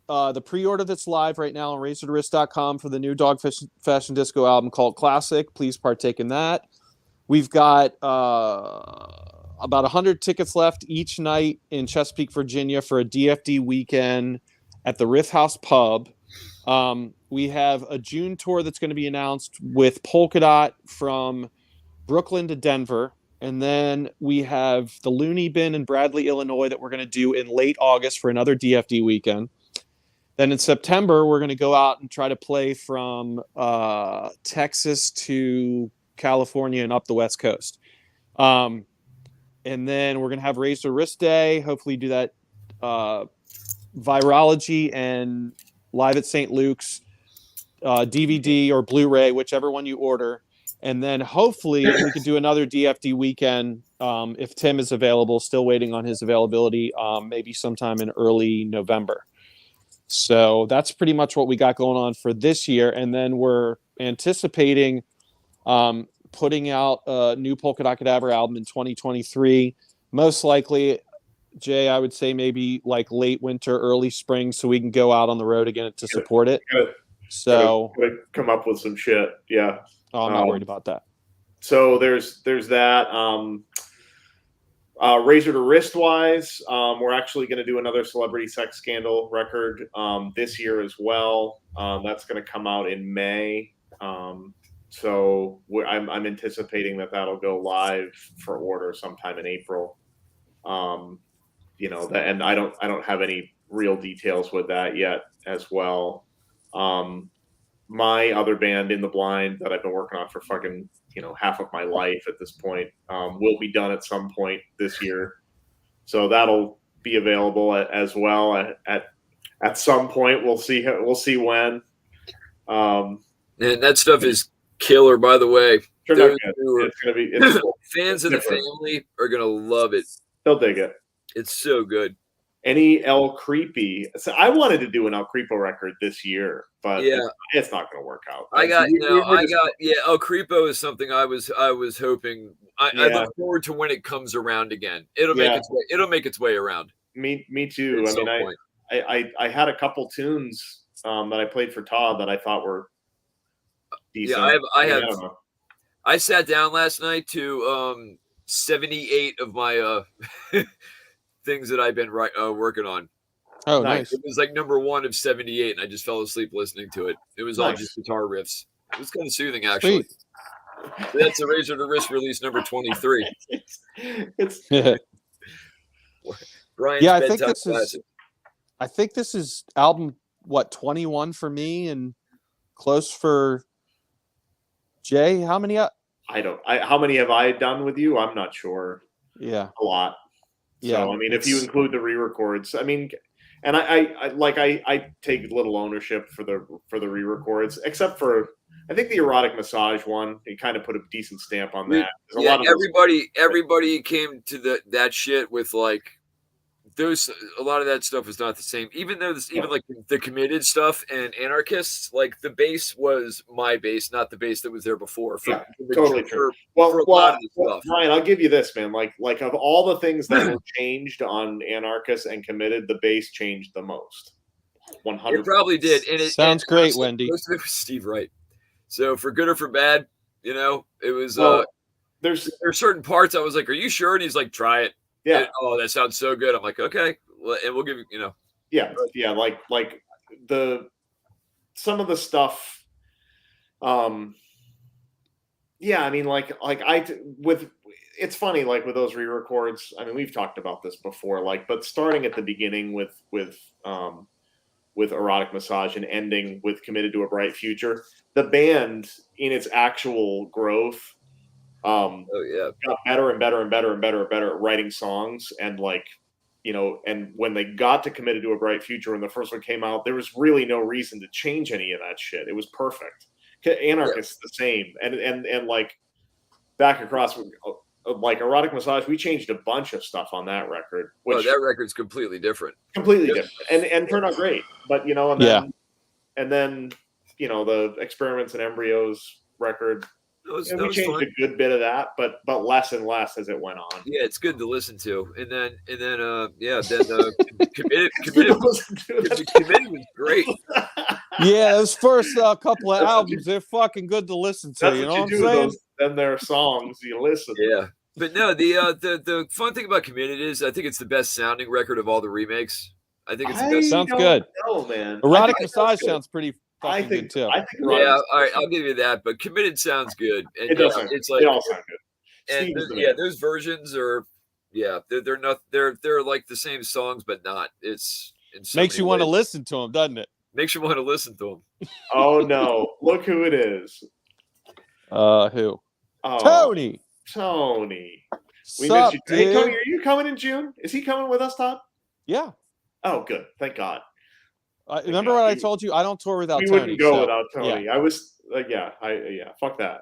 the pre-order that's live right now on razortowrist.com for the new Dogfish Fashion Disco album called Classic. Please partake in that. We've got about 100 tickets left each night in Chesapeake, Virginia for a DFD weekend at the Riff House Pub. We have a June tour that's going to be announced with Polka Dot from Brooklyn to Denver. And then we have the Looney Bin in Bradley, Illinois that we're going to do in late August for another DFD weekend. Then in September, we're going to go out and try to play from Texas to California and up the West Coast. And then we're going to have Razor Wrist Day. Hopefully do that Virology and Live at St. Luke's DVD or Blu-ray, whichever one you order. And then hopefully we can do another DFD weekend if Tim is available, still waiting on his availability, maybe sometime in early November. So that's pretty much what we got going on for this year. And then we're anticipating putting out a new Polka Dot Cadaver album in 2023. Most likely, Jay, I would say maybe like late winter, early spring, so we can go out on the road again to support it. So come up with some shit. Yeah. Oh, I'm not worried about that. So there's that. Razor to Wrist wise, we're actually going to do another Celebrity Sex Scandal record this year as well. That's going to come out in May. So I'm anticipating that'll go live for order sometime in April. And I don't have any real details with that yet as well. My other band, In the Blind, that I've been working on for fucking half of my life at this point, will be done at some point this year. So that'll be available as well at some point. We'll see when. And that stuff is killer, by the way. It's gonna be fans of the family are gonna love it. They'll dig it. It's so good. Any El Creepy. So I wanted to do an El Creepo record this year, but it's not going to work out. El Creepo is something I was hoping. I look forward to when it comes around again. It'll make its way around. Me too. I had a couple tunes that I played for Todd that I thought were decent. Yeah, I sat down last night to 78 of my things that I've been working on. Oh, nice. It was like number 1 of 78, and I just fell asleep listening to it. It was all just guitar riffs. It was kind of soothing, actually. So that's a Razor to Wrist release number 23. It's Brian's I think this is album 21 for me and close for Jay. How many? How many have I done with you? I'm not sure. Yeah, a lot. Yeah, so, I mean, if you include the re-records, I mean, and I take little ownership for the re-records, except for I think the Erotic Massage one. It kind of put a decent stamp on that. Everybody came to that shit with like a lot of that stuff was not the same. Even like the Committed stuff and Anarchists, like the bass was my bass, not the bass that was there before. Totally true. Ryan, I'll give you this, man. Like of all the things that were changed on Anarchists and Committed, the bass changed the most. 100%. It probably did. And it sounds great, Wendy. Most of it was Steve Wright. So for good or for bad, it was. There's certain parts I was like, "Are you sure?" And he's like, "Try it." Yeah. And, that sounds so good. I'm like, okay, and we'll give you, Yeah. Like some of the stuff. I mean, it's funny, like with those re-records. I mean, we've talked about this before, but starting at the beginning with Erotic Massage and ending with Committed to a Bright Future, the band in its actual growth. Got better and better and better and better and better at writing songs, and and when they got to Committed to a Bright Future and the first one came out, there was really no reason to change any of that shit. It was perfect. Anarchist the same, and like back across like Erotic Massage, we changed a bunch of stuff on that record. That record's completely different. Completely different, and turned out great. But and then the Experiments and Embryos record. We changed fun. A good bit of that, but less and less as it went on. Yeah, it's good to listen to, and then committed was great. Yeah, those first couple of albums, they're fucking good to listen to. That's you know what I'm saying? Then there are songs you listen. Yeah, but no, the fun thing about Committed is I think it's the best sounding record of all the remakes. I think it's the best. Sounds good. No, man. Erotic Massage sounds pretty. I think too. All right, I'll give you that. But Committed sounds good. And it does. It's like it all sounds good. And those versions are they're not they're like the same songs, but not. It's in so Makes many you want to ways. listen to him, doesn't it? Makes you want to listen to him. Oh no! Look who it is. Who? Oh, Tony. Tony. We Sup, miss you. dude? Hey Tony, are you coming in June? Is he coming with us, Todd? Yeah. Oh, good. Thank God. Remember what I told you? I don't tour without We Tony. wouldn't go so, without Tony. Yeah. I was, fuck that.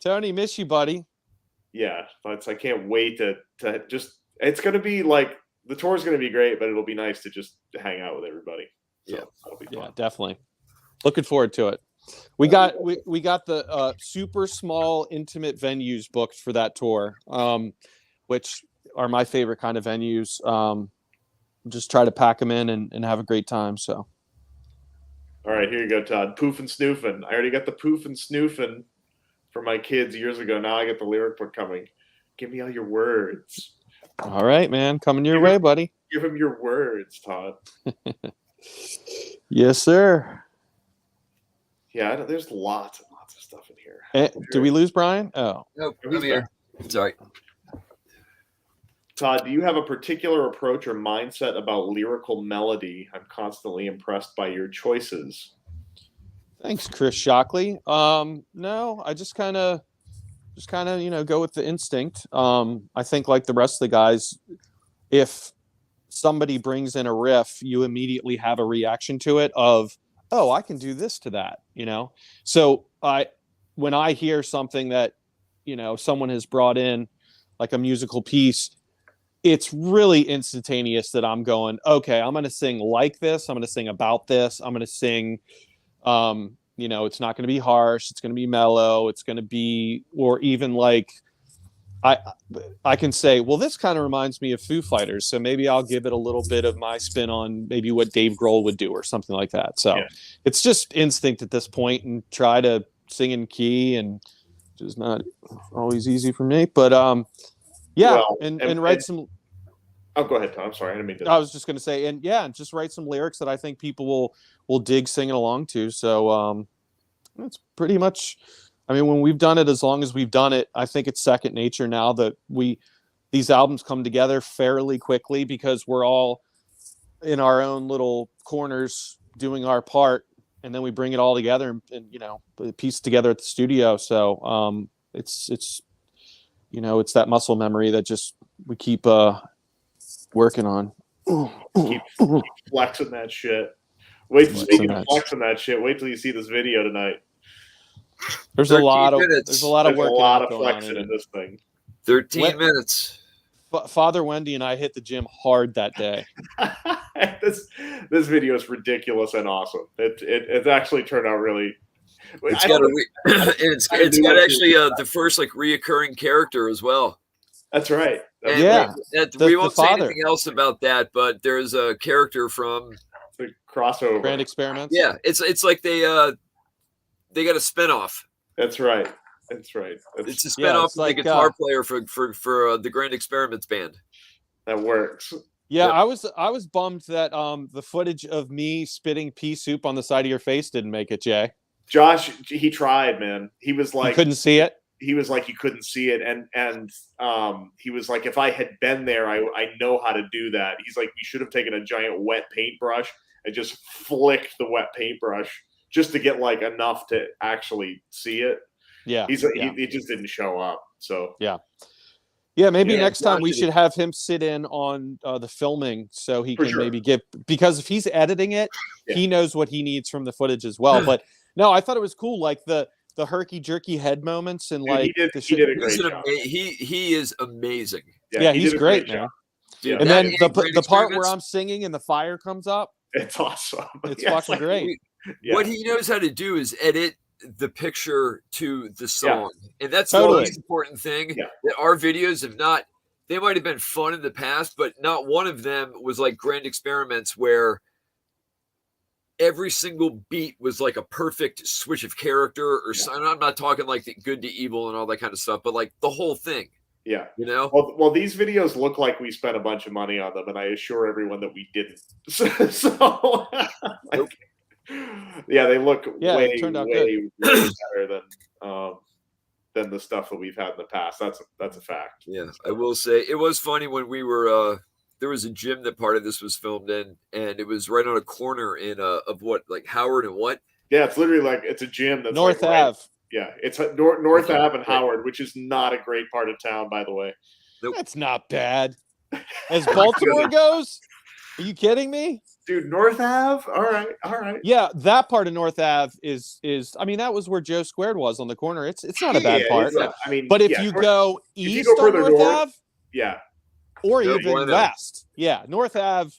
Tony, miss you, buddy. Yeah, I can't wait to just. It's gonna be like the tour's gonna be great, but it'll be nice to just hang out with everybody. So that'll be fun. Yeah, definitely. Looking forward to it. We got the super small, intimate venues booked for that tour, which are my favorite kind of venues. Just try to pack them in and have a great time. So, all right, here you go, Todd. Poof and Snoofin'. I already got the Poof and Snoofin' for my kids years ago. Now I get the lyric book coming. Give me all your words. All right, man, coming your way, buddy. Give him your words, Todd. Yes, sir. Yeah, there's lots and lots of stuff in here. Did we lose Brian? Oh, Nope, I'm here. Sorry. Todd, do you have a particular approach or mindset about lyrical melody? I'm constantly impressed by your choices. thanks, Chris Shockley. No, I just kind of go with the instinct. I think like the rest of the guys, if somebody brings in a riff, you immediately have a reaction to it of, oh, I can do this to that, So when I hear something that, someone has brought in, like a musical piece, it's really instantaneous that I'm going, okay, I'm going to sing like this. I'm going to sing about this. I'm going to sing, it's not going to be harsh. It's going to be mellow. It's going to be, or even like, I can say, well, this kind of reminds me of Foo Fighters. So maybe I'll give it a little bit of my spin on maybe what Dave Grohl would do or something like that. So It's just instinct at this point, and try to sing in key, and which is not always easy for me, but, and write some. Oh, go ahead, Tom. I'm sorry, I didn't mean to. I was just going to say, and just write some lyrics that I think people will dig singing along to. So it's pretty much. I mean, when we've done it as long as we've done it, I think it's second nature now that these albums come together fairly quickly because we're all in our own little corners doing our part, and then we bring it all together and piece together at the studio. So it's that muscle memory that just we keep working on. Keep flexing that shit. Speaking of flexing that shit, wait till you see this video tonight. There's a lot of work. There's a lot of flexing in this thing. 13 minutes. Father Wendy and I hit the gym hard that day. This video is ridiculous and awesome. It actually turned out really. It's got actually the first like reoccurring character as well. That's right. We won't say anything else about that, but there's a character from the crossover Grand Experiments. Yeah, it's like they got a spinoff. That's right. It's a spinoff of the guitar player for the Grand Experiments band. That works. Yeah, yep. I was bummed that the footage of me spitting pea soup on the side of your face didn't make it, Jay. Josh, he tried, man. He was like, you couldn't see it. He was like, you couldn't see it, and he was like, if I had been there, I know how to do that. He's like, we should have taken a giant wet paintbrush and just flicked the wet paintbrush just to get like enough to actually see it. Yeah, he just didn't show up. So yeah, maybe next time we should have him sit in on the filming so he can maybe because if he's editing it, he knows what he needs from the footage as well. But no, I thought it was cool, like the herky jerky head moments and like he did a great job. He is amazing. Yeah, he's great, man. Yeah. And then the part where I'm singing and the fire comes up, it's awesome. It's fucking great. What he knows how to do is edit the picture to the song, and that's the most important thing. That our videos have not. They might have been fun in the past, but not one of them was like Grand Experiments where every single beat was like a perfect switch of character or something. I'm not talking like the good to evil and all that kind of stuff, but like the whole thing. Yeah. Well, these videos look like we spent a bunch of money on them, and I assure everyone that we didn't. So they look way better than the stuff that we've had in the past. That's a fact. Yeah, I will say it was funny when we were there was a gym that part of this was filmed in, and it was right on a corner in of what, like Howard and what? Yeah, it's literally like it's a gym that's North like, right- Ave. Yeah, it's North Okay, Ave and right. Howard, which is not a great part of town, by the way. That's not bad. As Baltimore goes, are you kidding me? Dude, North Ave. All right. Yeah, that part of North Ave is. I mean, that was where Joe Squared was on the corner. It's not a bad part. I mean, But if yeah, you North- go if you east go on further North north, Ave, yeah, or No even bueno. west, yeah, North Ave,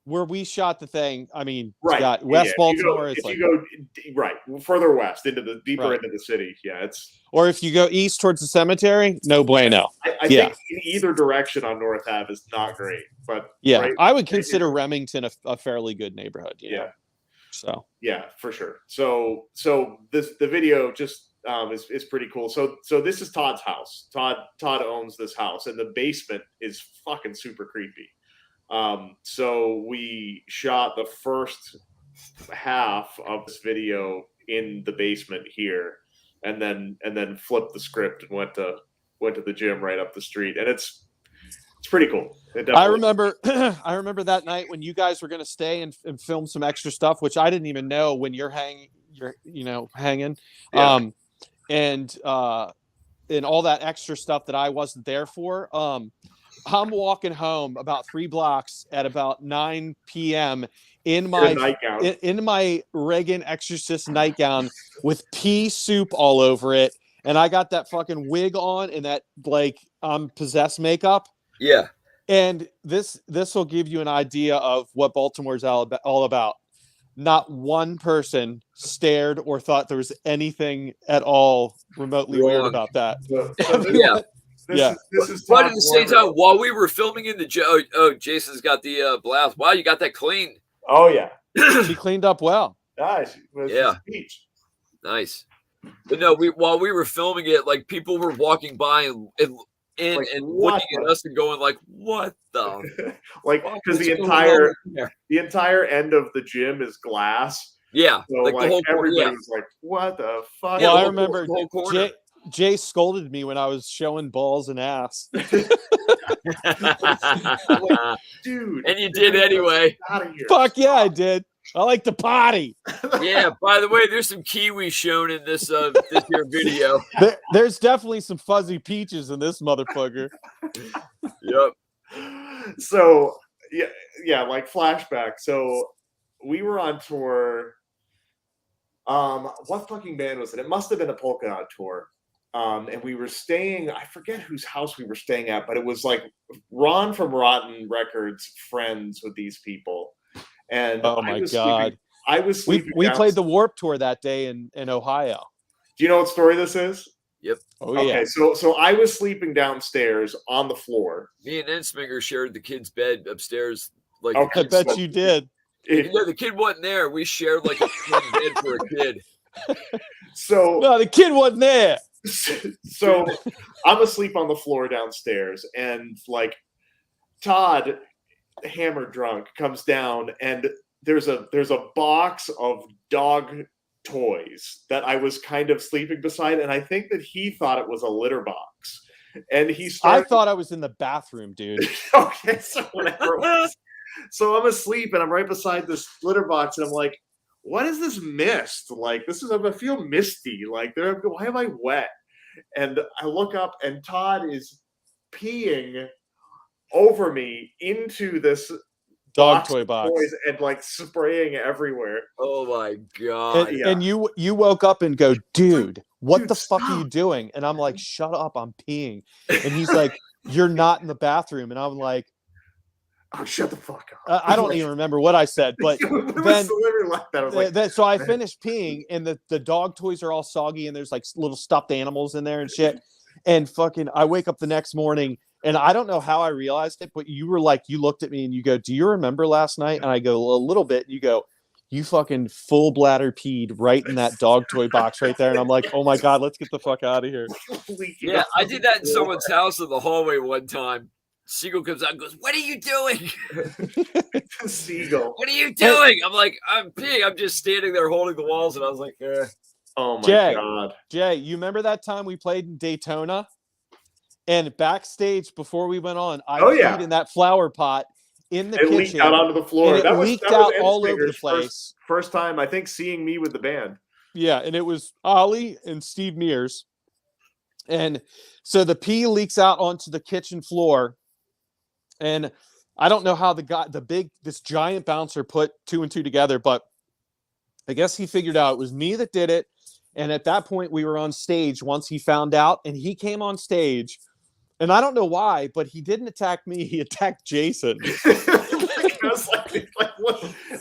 where we shot the thing. I mean, right. you got West yeah. Baltimore. If It's like, you go right further west into the deeper Right. into the city, yeah, it's. or if you go east towards the cemetery, no bueno. I Yeah. think in either direction on North Ave is not great, but Yeah, right, I would consider Remington a fairly good neighborhood. You know? yeah. So Yeah, for sure. So the video just is pretty cool. So this is Todd's house. Todd owns this house, and the basement is fucking super creepy. So we shot the first half of this video in the basement here, and then flipped the script and went to the gym right up the street, and it's pretty cool. I remember that night when you guys were going to stay and film some extra stuff, which I didn't even know when you're hanging. Yeah. And all that extra stuff that I wasn't there for. I'm walking home about 3 blocks at about 9 p.m. in my nightgown. in my Reagan Exorcist nightgown with pea soup all over it, and I got that fucking wig on and that like possessed makeup. Yeah. And this will give you an idea of what Baltimore's all about. Not one person stared or thought there was anything at all remotely weird Wrong. about that. So Yeah. This is But Todd's at the same wardrobe. time, while we were filming in the Jason's got the blouse. Wow, you got that clean. Oh yeah, She cleaned up well. nice. With Yeah. the speech. Nice. But no, while we were filming it, like people were walking by and Like, and what looking at the- us and going like, "What the?" Like fuck because is the going on there?" entire end of the gym is glass. Yeah, So like like, the whole everybody yeah. was like, "What the fuck?" Well, the I whole- remember the whole corner. Jay scolded me when I was showing balls and ass. Dude, And you did anyway. Out of here. Fuck yeah, I did. I like to potty. Yeah. By the way, there's some kiwi shown in this here video. There's definitely some fuzzy peaches in this motherfucker. Yep. So yeah, like flashback. So we were on tour. What fucking band was it? It must have been a polka dot tour. And we were staying, I forget whose house we were staying at, but it was like Ron from Rotten Records friends with these people. And Oh my God. I was sleeping. We played the Warp Tour that day in Ohio. Do you know what story this is? Oh yeah. Okay, so I was sleeping downstairs on the floor. Me and Ensminger shared the kid's bed upstairs. Like Okay. I bet you did. yeah, the kid wasn't there. We shared like a twin bed for a kid. So No, the kid wasn't there. so I'm asleep on the floor downstairs, and like Todd, hammered drunk, comes down, and there's a box of dog toys that I was kind of sleeping beside, and I think that he thought it was a litter box, and he I started. thought I was in the bathroom, dude. Okay, so whatever it was. So I'm asleep, and I'm right beside this litter box, and I'm like, what is this mist? Like, I feel misty. Like, why am I wet? And I look up, and Todd is peeing over me into this Dog toy box. of toys and like spraying everywhere. Oh my god. And you woke up and go, dude, what Dude, the fuck are stop. you doing? And I'm like, shut up, I'm peeing. And he's like, you're not in the bathroom. And I'm like, Oh, shut the fuck up. I don't even remember what I said, but it was then- literally like that. I was like, so I finished peeing, and the dog toys are all soggy, and there's like little stuffed animals in there and shit. And fucking, I wake up the next morning, and I don't know how I realized it, but you were like, you looked at me and you go, "Do you remember last night?" And I go, "A little bit." And you go, "You fucking full bladder peed right in that dog toy box right there." And I'm like, "Oh my god, let's get the fuck out of here." leaking Yeah, out I the did that in floor. someone's house in the hallway one time. Siegel comes out and goes, "What are you doing? Seagull. What are you doing?" I'm like, "I'm peeing." I'm just standing there holding the walls, and I was like, Oh my Jay. god. Jay, you remember that time we played in Daytona? And backstage, before we went on, I Oh, yeah. peed in that flower pot in the It kitchen. leaked out onto the floor. And it leaked out all over the Enslinger's place. First time, I think, seeing me with the band. Yeah, and it was Ollie and Steve Mears. And so the pee leaks out onto the kitchen floor. And I don't know how this giant bouncer put 2 and 2 together, but I guess he figured out it was me that did it. And at that point, we were on stage once he found out, and he came on stage. And I don't know why, but he didn't attack me. He attacked Jason. I was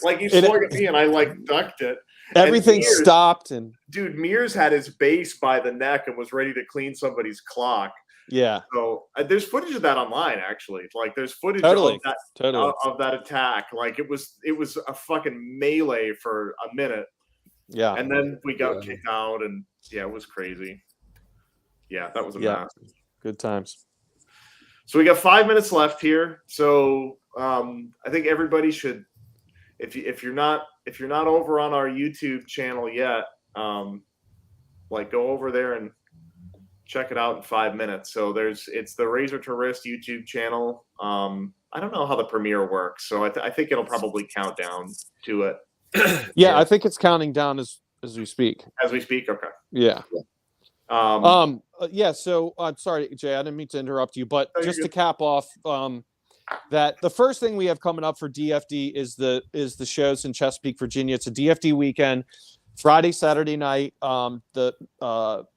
like he swung at me, and I ducked it. Everything stopped, and dude, Mears had his bass by the neck and was ready to clean somebody's clock. Yeah. So there's footage of that online, actually. There's footage of that attack. It was a fucking melee for a minute. Yeah. And then we got kicked out, and it was crazy. Yeah, that was a mess. Good times. So we got 5 minutes left here. So I think everybody should, if you're not over on our YouTube channel yet, go over there and check it out in 5 minutes. So it's the Razor to Wrist YouTube channel. I don't know how the premiere works, so I think it'll probably count down to it. I think it's counting down as we speak. As we speak, okay. Yeah. So I'm sorry, Jay, I didn't mean to interrupt you, but just to cap off, that the first thing we have coming up for DFD is the shows in Chesapeake, Virginia. It's a DFD weekend, Friday, Saturday night, the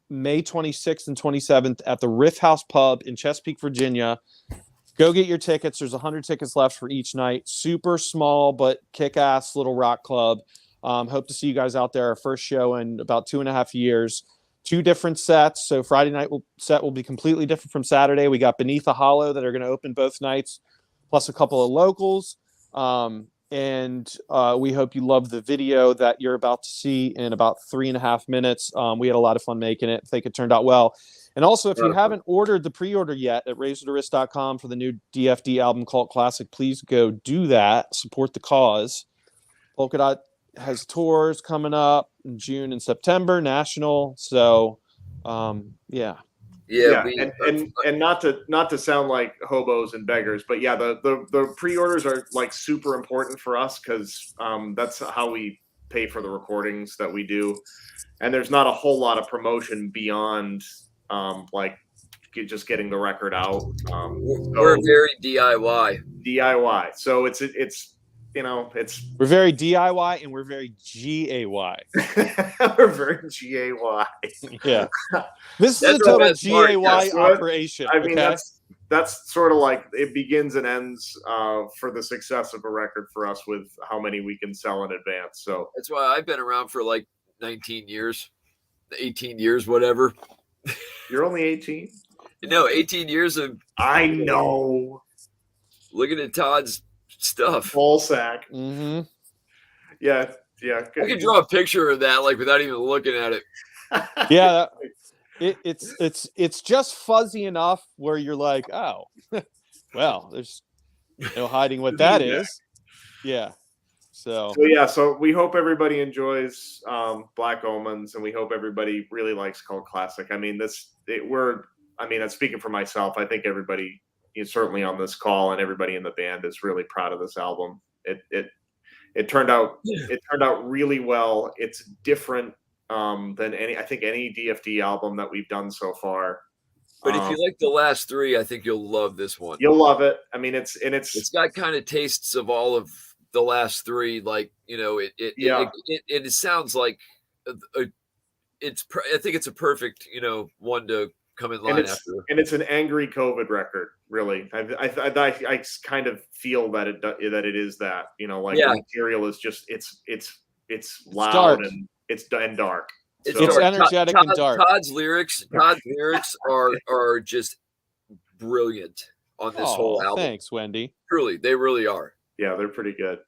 May 26th and 27th at the Riff House Pub in Chesapeake, Virginia. Go get your tickets. There's 100 tickets left for each night. Super small but kick-ass little rock club. Hope to see you guys out there. Our first show in about 2.5 years. 2 different sets. So Friday night set will be completely different from Saturday. We got Beneath a Hollow that are going to open both nights, plus a couple of locals. And we hope you love the video that you're about to see in about 3.5 minutes. We had a lot of fun making it. I think it turned out well. And also, if you haven't ordered the pre-order yet at razortowrist.com for the new DFD album Cult Classic, please go do that. Support the cause. Polka Dot has tours coming up in June and September, national. So, and not to sound like hobos and beggars, but the pre-orders are super important for us because that's how we pay for the recordings that we do, and there's not a whole lot of promotion beyond just getting the record out. We're very DIY. So it's we're very DIY and we're very GAY. We're very GAY. Yeah, this is a total GAY operation. I mean, that's sort of it begins and ends for the success of a record for us with how many we can sell in advance. So that's why I've been around for 19 years, 18 years, whatever. You're only 18? No, 18 years of. I know. Looking at Todd's stuff. Ball sack. Mm-hmm. Yeah. I can draw a picture of that without even looking at it. Yeah, it's just fuzzy enough where you're like, oh, well, there's no hiding what that is. Yeah. So we hope everybody enjoys Black Omens, and we hope everybody really likes Cult Classic. I mean, I'm speaking for myself. I think everybody, certainly on this call, and everybody in the band is really proud of this album. It turned out really well. It's different than any DFD album that we've done so far. But if you like the last 3, I think you'll love this one. You'll love it. I mean, it's got kind of tastes of all of the last 3. It sounds like I think it's a perfect one to come in line after. And it's an angry COVID record, really. I kind of feel that it is that, the material is just it's loud dark. And it's dark. It's energetic and dark. Todd's lyrics are just brilliant on this whole album. Thanks, Wendy. Truly, they really are. Yeah, they're pretty good.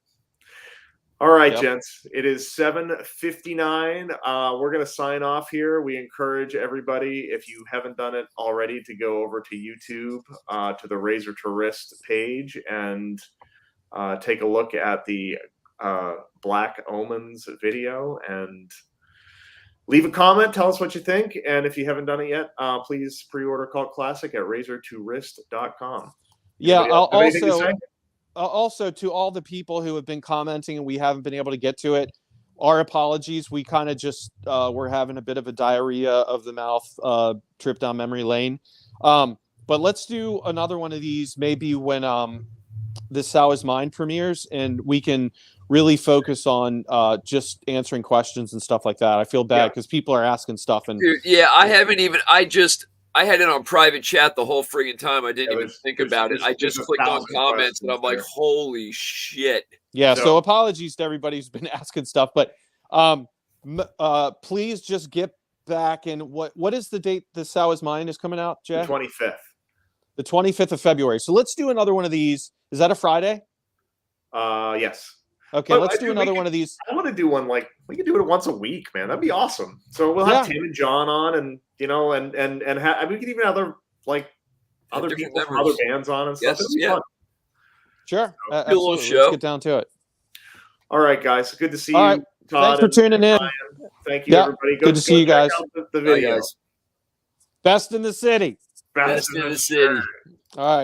All right, gents. It is 7:59. We're going to sign off here. We encourage everybody, if you haven't done it already, to go over to YouTube, to the Razor to Wrist page, and take a look at the Black Omens video. And leave a comment. Tell us what you think. And if you haven't done it yet, please pre-order Cult Classic at razor2wrist.com. Yeah, Anybody else have anything to say? also to all the people who have been commenting and we haven't been able to get to it, our apologies. We kind of just we're having a bit of a diarrhea of the mouth trip down memory lane. But let's do another one of these maybe when This How Is Mine premieres, and we can really focus on just answering questions and stuff like that. I feel bad because people are asking stuff. And Dude, yeah, I haven't even. I had it on private chat the whole friggin' time. I didn't even think about it. I just clicked on comments and I'm like, holy shit. Yeah, so apologies to everybody who's been asking stuff, but please just get back. And what is the date This How Is Mine is coming out, Jay? The 25th. The 25th of February. So let's do another one of these. Is that a Friday? Yes. Okay, let's do another one of these. I want to do one we could do it once a week, man. That'd be awesome. So we'll have Tim and John on, and we could even have other people from other bands on and stuff. Yes, yeah. Sure. A little show. Let's get down to it. All right, guys. Good to see you. All right. Todd, thanks for tuning in. Thank you, everybody. Good to see you guys. The video. Guys. Best in the city. Best in the city. All right.